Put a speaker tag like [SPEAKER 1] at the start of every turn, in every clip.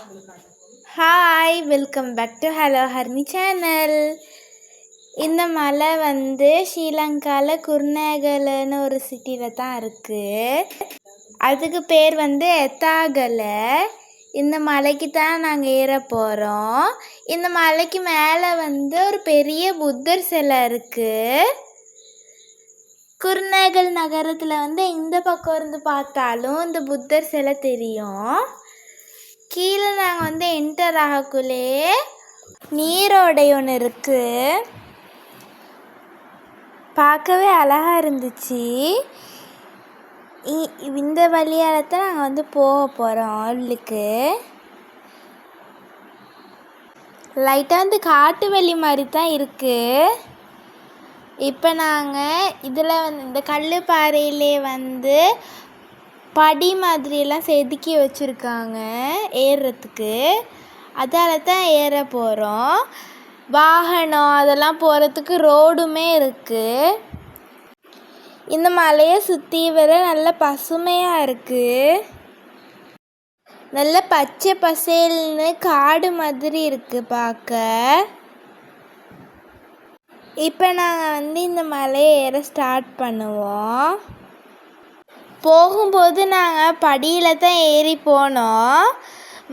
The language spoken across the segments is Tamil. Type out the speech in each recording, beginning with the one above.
[SPEAKER 1] Hi, welcome back to hello Harni channel. இந்த மலை வந்து ஸ்ரீலங்காவில் குருநேகல்னு ஒரு சிட்டியில் தான் இருக்குது. அதுக்கு பேர் வந்து எத்தாகலை. இந்த மலைக்கு தான் நாங்கள் ஏற போகிறோம். இந்த மலைக்கு மேலே வந்து ஒரு பெரிய புத்தர் சிலை இருக்குது. குருநேகல் நகரத்தில் வந்து இந்த பக்கம் இருந்து பார்த்தாலும் இந்த புத்தர் சிலை தெரியும். கீழே நாங்கள் வந்து என்டர் ஆகக்குள்ளே நீரோடை ஒன்று இருக்குது. பார்க்கவே அழகாக இருந்துச்சு. இந்த வழியால் தான் நாங்கள் வந்து போக போகிறோம். உள்ளுக்கு லைட்டாக வந்து காட்டு வழி மாதிரி தான் இருக்குது. இப்போ நாங்கள் இதில் வந்து இந்த கல்லுப்பாறையிலே வந்து படி மாதிரியெல்லாம் செதுக்கி வச்சுருக்காங்க ஏறுறதுக்கு. அதால் தான் ஏற போகிறோம். வாகனம் அதெல்லாம் போகிறதுக்கு ரோடுமே இருக்குது. இந்த மலையை சுற்றி வர நல்ல பசுமையாக இருக்குது. நல்ல பச்சை பசேல்னு காடு மாதிரி இருக்குது பார்க்க. இப்போ நாங்கள் வந்து இந்த மலையை ஏற ஸ்டார்ட் பண்ணுவோம். போகும்போது நாங்கள் படியில் தான் ஏறி போனோம்.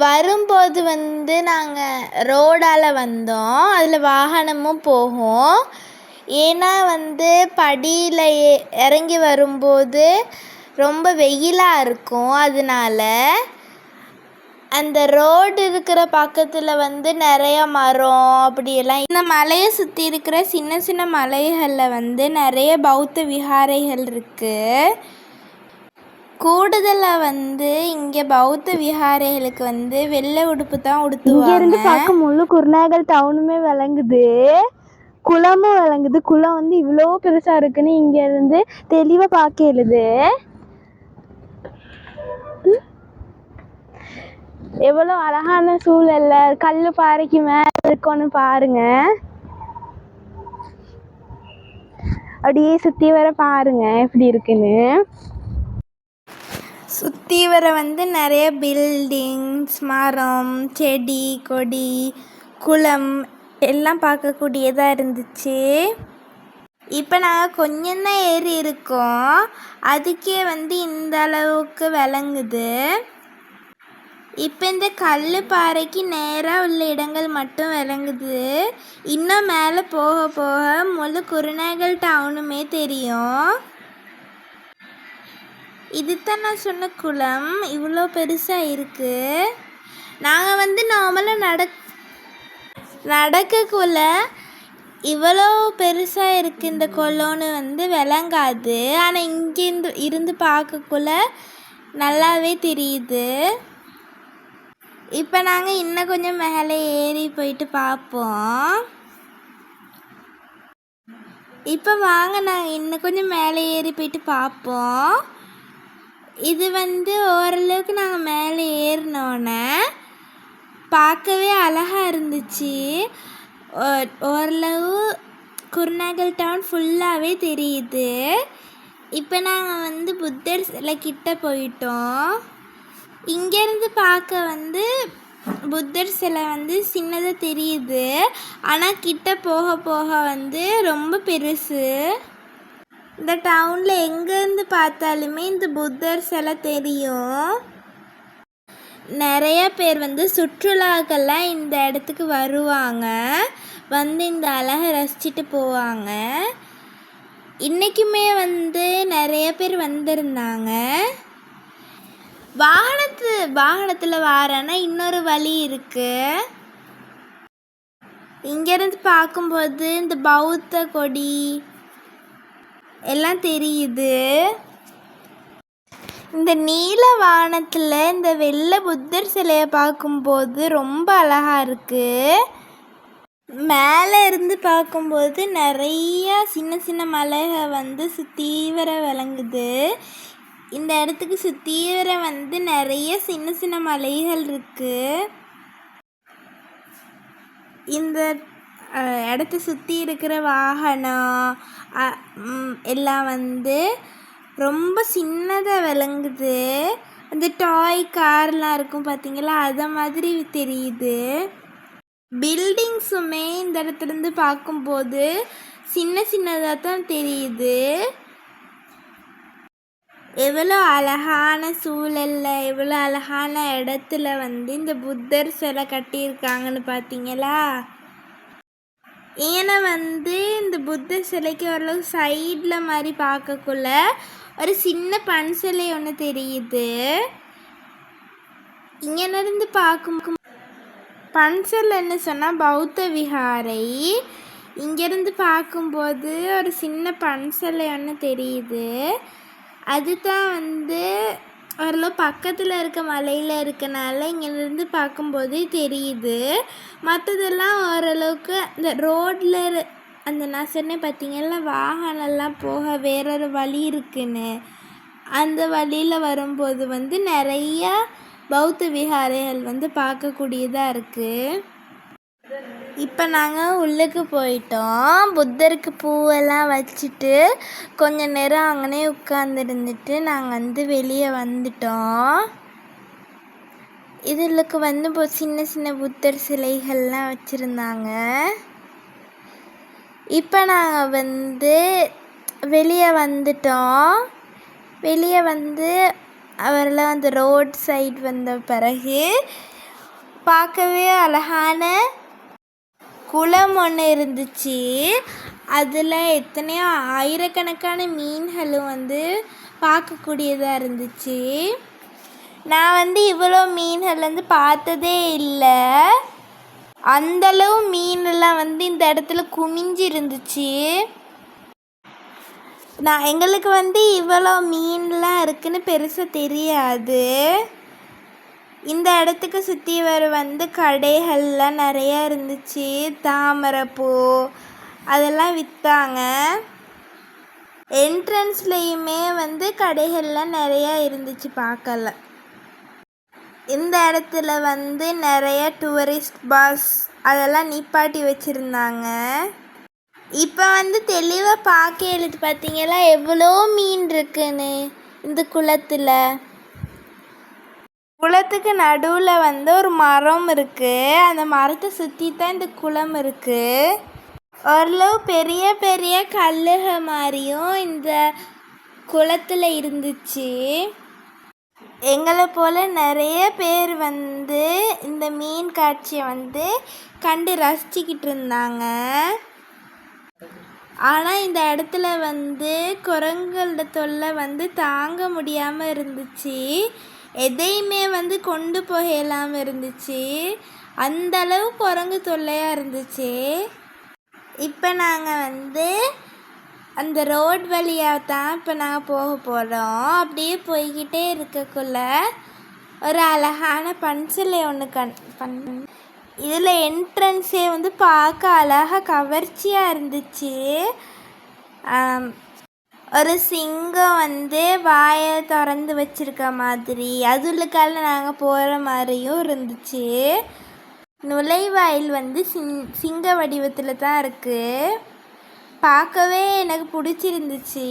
[SPEAKER 1] வரும்போது வந்து நாங்கள் ரோடால் வந்தோம். அதில் வாகனமும் போகும். ஏன்னா வந்து படியில் இறங்கி வரும்போது ரொம்ப வெயிலாக இருக்கும். அதனால அந்த ரோடு இருக்கிற பக்கத்தில் வந்து நிறையா மரம் அப்படியெல்லாம். இந்த மலையை சுற்றி இருக்கிற சின்ன சின்ன மலைகளில் வந்து நிறைய பௌத்த விஹாரைகள் இருக்குது. கூடுதலாக வந்து இங்கே பௌத்த விஹாரைகளுக்கு வந்து வெள்ளை உடுப்பு தான் உடுத்துவாங்க.
[SPEAKER 2] இங்கேருந்து பார்க்க முழு குருநேகல் டவுனுமே விளங்குது, குளமும் விளங்குது. குளம் வந்து இவ்வளோ பெருசாக இருக்குன்னு இங்கேருந்து தெளிவாக பார்க்க எழுது. எவ்வளோ அழகான சூழல்ல கல்லு பாறைக்கு மேலே இருக்கோன்னு பாருங்க. அப்படியே சுற்றி வர பாருங்க எப்படி இருக்குன்னு.
[SPEAKER 1] சுற்றி வர வந்து நிறைய பில்டிங்ஸ், மரம், செடி கொடி, குளம் எல்லாம் பார்க்கக்கூடியதாக இருந்துச்சு. இப்போ நாங்கள் கொஞ்சம்தான் ஏறி இருக்கோம். அதுக்கே வந்து இந்த அளவுக்கு விளங்குது. இப்போ இந்த கல் பாறைக்கு நேராக உள்ள இடங்கள் மட்டும் விளங்குது. இன்னும் மேலே போக போக முழு குருநேகல் டவுனுமே தெரியும். இதுதான் நான் சொன்ன குளம். இவ்வளோ பெருசாக இருக்குது. நாங்கள் வந்து நார்மலாக நடக்கக்குள்ள இவ்வளோ பெருசாக இருக்குது இந்த குளம்னு வந்து விளங்காது. ஆனால் இங்கேருந்து இருந்து பார்க்கக்குள்ள நல்லாவே தெரியுது. இப்போ நாங்கள் இன்னும் கொஞ்சம் மேலே ஏறி போயிட்டு பார்ப்போம். இப்போ வாங்க நாங்கள் இன்னும் கொஞ்சம் மேலே ஏறி போயிட்டு பார்ப்போம். இது வந்து ஓரளவுக்கு நாங்கள் மேலே ஏறினோன்னே பார்க்கவே அழகாக இருந்துச்சு. ஓரளவு குருநேகல் டவுன் ஃபுல்லாகவே தெரியுது. இப்போ நாங்கள் வந்து புத்தர் சிலை கிட்ட போயிட்டோம். இங்கேருந்து பார்க்க வந்து புத்தர் சிலை வந்து சின்னதாக தெரியுது. ஆனால் கிட்ட போக போக வந்து ரொம்ப பெருசு. இந்த டவுனில் எங்கேருந்து பார்த்தாலுமே இந்த புத்தர் சிலை தெரியும். நிறைய பேர் வந்து சுற்றுலாக்கெல்லாம் இந்த இடத்துக்கு வருவாங்க. வந்து இந்த அழகை ரசிச்சுட்டு போவாங்க. இன்றைக்குமே வந்து நிறைய பேர் வந்திருந்தாங்க. வாகனத்தில் வாரேன்னா இன்னொரு வழி இருக்குது. இங்கேருந்து பார்க்கும்போது இந்த பௌத்த கொடி எல்லாம் தெரியுது. இந்த நீல வானத்தில் இந்த வெள்ளை புத்தர் சிலையை பார்க்கும்போது ரொம்ப அழகாக இருக்குது. மேலே இருந்து பார்க்கும்போது நிறையா சின்ன சின்ன மலைகள் வந்து சுற்றி வர விளங்குது. இந்த இடத்துக்கு சுற்றி வர வந்து நிறைய சின்ன சின்ன மலைகள் இருக்குது. இந்த இடத்த சுற்றி இருக்கிற வாகனம் எல்லாம் வந்து ரொம்ப சின்னதாக விளங்குது. அந்த டாய் கார்லாம் இருக்கும் பார்த்தீங்களா, அதை மாதிரி தெரியுது. பில்டிங்ஸுமே இந்த இடத்துலேருந்து பார்க்கும்போது சின்ன சின்னதாக தான் தெரியுது. எவ்வளோ அழகான சூழலில் எவ்வளோ அழகான இடத்துல இந்த புத்தர் சிலை கட்டியிருக்காங்கன்னு பார்த்தீங்களா. ஏன்னா இந்த புத்தர் சிலைக்கு ஓரளவு சைடில் மாதிரி பார்க்கக்குள்ள ஒரு சின்ன பன் சிலை ஒன்று தெரியுது. இங்கேருந்து பார்க்கும் பன் சிலைன்னு சொன்னால் பௌத்த விஹாரை. இங்கேருந்து பார்க்கும்போது ஒரு சின்ன பன் சிலை ஒன்று தெரியுது. அதுதான் ஓரளவு பக்கத்தில் இருக்க மலையில் இருக்கனால இங்கேருந்து பார்க்கும்போது தெரியுது. மற்றதெல்லாம் ஓரளவுக்கு இந்த ரோட்டில் அந்த நான் சொன்னேன் பார்த்தீங்கன்னா வாகனம்லாம் போக வேறொரு வழி இருக்குன்னு, அந்த வழியில் வரும்போது நிறையா பௌத்த விஹாரைகள் பார்க்கக்கூடியதாக இருக்குது. இப்போ நாங்கள் உள்ளுக்கு போயிட்டோம். புத்தருக்கு பூவெல்லாம் வச்சுட்டு கொஞ்ச நேரம் அங்கனே உட்காந்துருந்துட்டு நாங்கள் வெளியே வந்துட்டோம். இதுக்கு சின்ன சின்ன புத்தர் சிலைகள்லாம் வச்சுருந்தாங்க. இப்போ நாங்கள் வெளியே வந்துட்டோம். வெளியே அவரெல்லாம் அந்த ரோட் சைடு வந்த பிறகு பார்க்கவே அழகான குளம் ஒன்று இருந்துச்சு. அதில் எத்தனையோ ஆயிரக்கணக்கான மீன்களும் பார்க்கக்கூடியதாக இருந்துச்சு. நான் இவ்வளோ மீன்கள் பார்த்ததே இல்லை. அந்தளவு மீனெல்லாம் இந்த இடத்துல குமிஞ்சு இருந்துச்சு. எங்களுக்கு இவ்வளோ மீன்லாம் இருக்குன்னு பெருசாக தெரியாது. இந்த இடத்துக்கு சுற்றி வர கடைகள்லாம் நிறையா இருந்துச்சு. தாமரைப்பூ அதெல்லாம் விற்றாங்க. என்ட்ரன்ஸ்லேயுமே கடைகள்லாம் நிறையா இருந்துச்சு பார்க்கல. இந்த இடத்துல நிறைய டூரிஸ்ட் பஸ் அதெல்லாம் நிப்பாட்டி வச்சுருந்தாங்க. இப்போ தெளிவாக பார்க்க எழுது பார்த்தீங்களா எவ்வளோ மீன் இருக்குன்னு இந்த குளத்தில். குளத்துக்கு நடுவில் ஒரு மரம் இருக்குது. அந்த மரத்தை சுற்றி தான் இந்த குளம் இருக்குது. ஓரளவு பெரிய பெரிய கல்லுக மாதிரியும் இந்த குளத்தில் இருந்துச்சு. எங்களை போல் நிறைய பேர் இந்த மீன் காட்சியை கண்டு ரசிச்சுக்கிட்டு இருந்தாங்க. ஆனால் இந்த இடத்துல குரங்களோட தொல்லை தாங்க முடியாமல் இருந்துச்சு. எதையுமே கொண்டு போக இல்லாமல் இருந்துச்சு. அந்தளவு குரங்கு தொல்லையாக இருந்துச்சு. இப்போ நாங்கள் அந்த ரோட் வழியாக தான் இப்போ நாங்கள் போக போகிறோம். அப்படியே போய்கிட்டே இருக்கக்குள்ள ஒரு அழகான பன் சிலை ஒன்று இதில் என்ட்ரன்ஸே பார்க்க அழகாக கவர்ச்சியாக இருந்துச்சு. ஒரு சிங்கம் வாயை திறந்து வச்சிருக்க மாதிரி, அதுக்குள்ள நாங்கள் போகிற மாதிரியும் இருந்துச்சு. நுழைவாயில் சிங்க வடிவத்தில் தான் இருக்குது. பார்க்கவே எனக்கு பிடிச்சிருந்துச்சு.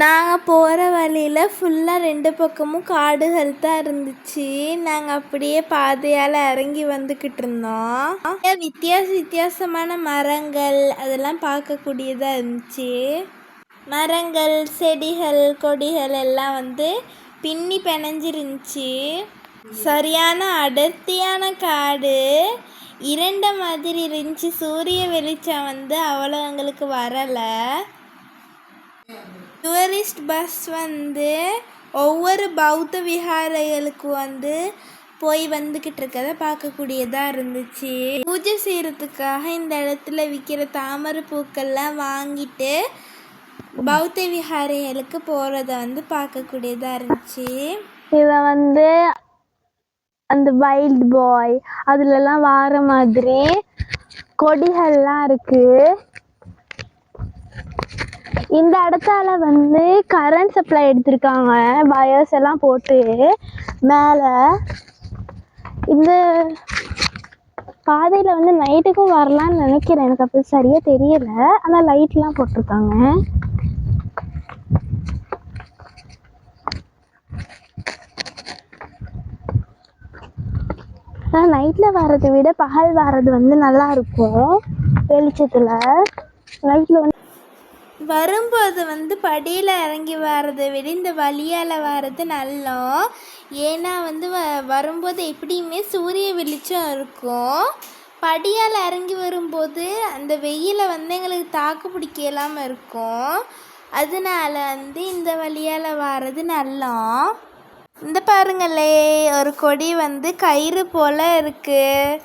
[SPEAKER 1] நாங்கள் போகிற வழியில் ஃபுல்லாக 2 பக்கமும் காடுகள் தான் இருந்துச்சு. நாங்கள் அப்படியே பாதையால் இறங்கி வந்துக்கிட்டு இருந்தோம். வித்தியாசமான மரங்கள் அதெல்லாம் பார்க்கக்கூடியதாக இருந்துச்சு. மரங்கள், செடிகள், கொடிகள் எல்லாம் பின்னி பிணைஞ்சிருந்துச்சு. சரியான அடர்த்தியான காடு. இருண்ட மாதிரி இருந்துச்சு. சூரிய வெளிச்சம் அவ்வளோ எங்களுக்கு வரலை. டூரிஸ்ட் பஸ் ஒவ்வொரு பௌத்த விஹாரைகளுக்கு போய் வந்துக்கிட்டு இருக்கதை பார்க்கக்கூடியதாக இருந்துச்சு. பூஜை செய்கிறதுக்காக இந்த இடத்துல விற்கிற தாமரை பூக்கள்லாம் வாங்கிட்டு பௌத்த விஹாரைகளுக்கு போகிறத பார்க்கக்கூடியதாக இருந்துச்சு.
[SPEAKER 2] இதில் அந்த வைல்ட் பாய் அதுலலாம் வார மாதிரி கொடிகள்லாம் இருக்குது. இந்த இடத்தால கரண்ட் சப்ளை எடுத்திருக்காங்க. வயர்ஸ் எல்லாம் போட்டு மேலே. இந்த பாதையில் நைட்டுக்கும் வரலான்னு நினைக்கிறேன். எனக்கு அப்போ சரியாக தெரியலை. ஆனால் லைட்லாம் போட்டிருக்காங்க. ஆனால் நைட்டில் வர்றதை விட பகல் வர்றது வந்து நல்லா இருக்கும் வெளிச்சத்தில். நைட்டில் வந்து
[SPEAKER 1] வரும்போது வந்து படியில் இறங்கி வர்றதை விட இந்த வழியால் வர்றது நல்லா. ஏன்னா வந்து வரும்போது எப்படியுமே சூரிய வெளிச்சம் இருக்கும். படியால் இறங்கி வரும்போது அந்த வெயிலை வந்து எங்களுக்கு தாக்கு பிடிக்க இல்லாமல் இருக்கும். அதனால வந்து இந்த வழியால் வர்றது நல்லா. இந்த பாருங்களே, ஒரு கொடி வந்து கயிறு போல் இருக்குது.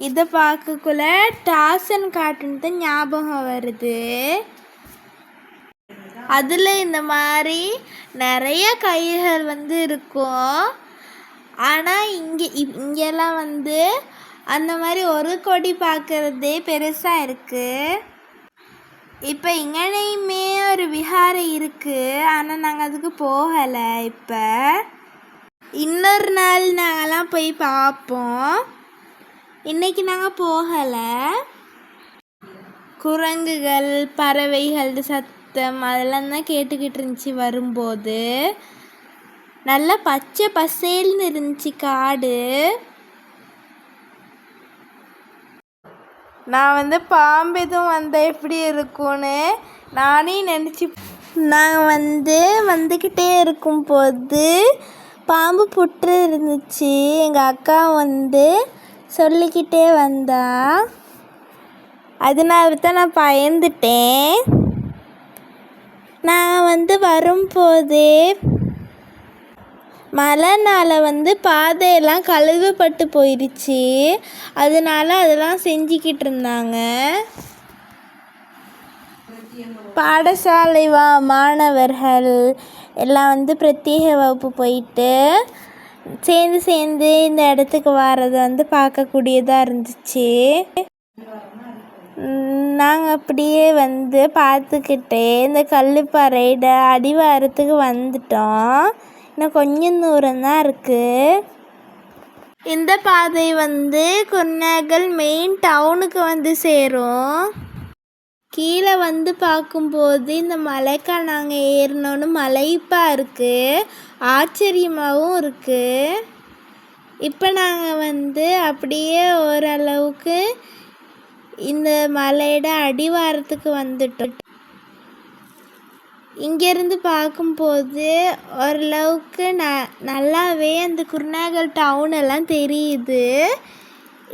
[SPEAKER 1] இதை பார்க்கக்குள்ள டார்சன் கார்ட்டூன் தான் ஞாபகம் வருது. அதில் இந்த மாதிரி நிறைய கயிறுகள் வந்து இருக்கும். ஆனால் இங்கெல்லாம் வந்து அந்த மாதிரி ஒரு கொடி பார்க்குறதே பெருசாக இருக்குது. இப்போ இங்கேயுமே ஒரு விஹாரம் இருக்குது, ஆனால் நாங்கள் அதுக்கு போகலை. இப்போ இன்னொரு நாள் நாங்கள்லாம் போய் பார்ப்போம். இன்றைக்கி நாங்கள் போகலை. குரங்குகள் பறவைகள் சத்தம் அதெல்லாம் தான் கேட்டுக்கிட்டு இருந்துச்சு. வரும்போது நல்லா பச்சை பசேல்னு இருந்துச்சு காடு. நான் வந்து பாம்பு எதுவும் வந்தால் எப்படி இருக்கும்னு நானே நினச்சி. நான் வந்துக்கிட்டே இருக்கும்போது பாம்பு புற்று இருந்துச்சு. எங்கள் அக்கா வந்து சொல்லிக்கிட்டே வந்தா. அதனால தான் நான் பயந்துட்டேன். நான் வந்து வரும்போதே மழைனால வந்து பாதையெல்லாம் கழுவுப்பட்டு போயிடுச்சு. அதனால அதெல்லாம் செஞ்சுக்கிட்டு இருந்தாங்க. பாடசாலை மாணவர்கள் எல்லாம் வந்து பிரத்யேக வகுப்பு போயிட்டு சேர்ந்து இந்த இடத்துக்கு வர்றது வந்து பார்க்கக்கூடியதாக இருந்துச்சு. நாங்கள் அப்படியே வந்து பார்த்துக்கிட்டே இந்த கல்லுப்பாறையிட அடிவாரத்துக்கு வந்துட்டோம். இன்னும் கொஞ்சம் தூரம்தான் இருக்குது. இந்த பாதை வந்து குருநகல் மெயின் டவுனுக்கு வந்து சேரும். கீழே வந்து பார்க்கும்போது இந்த மலைக்கா நாங்கள் ஏறினோன்னு மலைப்பாக இருக்குது, ஆச்சரியமாகவும் இருக்குது. இப்போ நாங்கள் வந்து அப்படியே ஓரளவுக்கு இந்த மலையோட அடிவாரத்துக்கு வந்துட்டோம். இங்கேருந்து பார்க்கும்போது ஓரளவுக்கு நல்லாவே அந்த குருநகல் டவுன் எல்லாம் தெரியுது.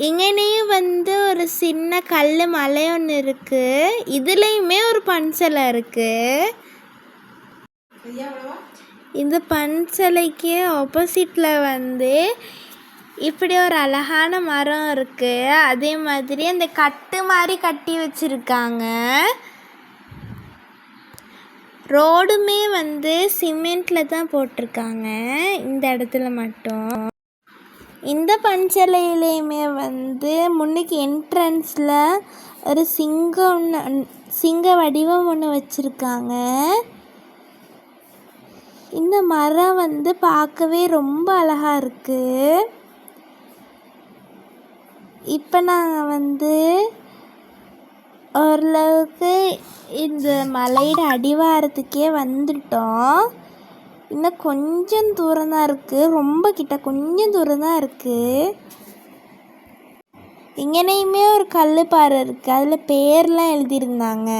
[SPEAKER 1] இங்கேயும் வந்து ஒரு சின்ன கல் மலை ஒன்று இருக்குது. இதுலேயுமே ஒரு பன்சலை இருக்குது. இந்த பன்சலைக்கு ஆப்போசிட்டில் வந்து இப்படி ஒரு அழகான மரம் இருக்குது. அதே மாதிரி அந்த கட்டு மாதிரி கட்டி வச்சுருக்காங்க. ரோடுமே வந்து சிமெண்ட்டில் தான் போட்டிருக்காங்க இந்த இடத்துல மட்டும். இந்த பன்சலையிலையுமே வந்து முன்னுக்கு என்ட்ரன்ஸில் ஒரு சிங்க வடிவம் ஒன்று வச்சுருக்காங்க. இந்த மரம் வந்து பார்க்கவே ரொம்ப அழகாக இருக்குது. இப்போ நாங்கள் வந்து ஓரளவுக்கு இந்த மலையோட அடிவாரத்துக்கே வந்துட்டோம். இன்னும் கொஞ்சம் தூரம் தான் இருக்குது, ரொம்ப கிட்ட கொஞ்சம் தூரம் தான் இருக்குது. இங்கேயுமே ஒரு கல்லுப்பாறை இருக்குது, அதில் பேர்லாம் எழுதியிருந்தாங்க.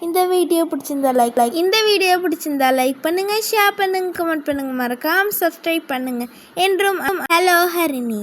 [SPEAKER 1] இந்த வீடியோ பிடிச்சிருந்தா லைக் பண்ணுங்கள், ஷேர் பண்ணுங்கள், கமெண்ட் பண்ணுங்கள், மறக்காமல் சப்ஸ்கிரைப் பண்ணுங்கள். என்றும் ஹலோ ஹரிணி.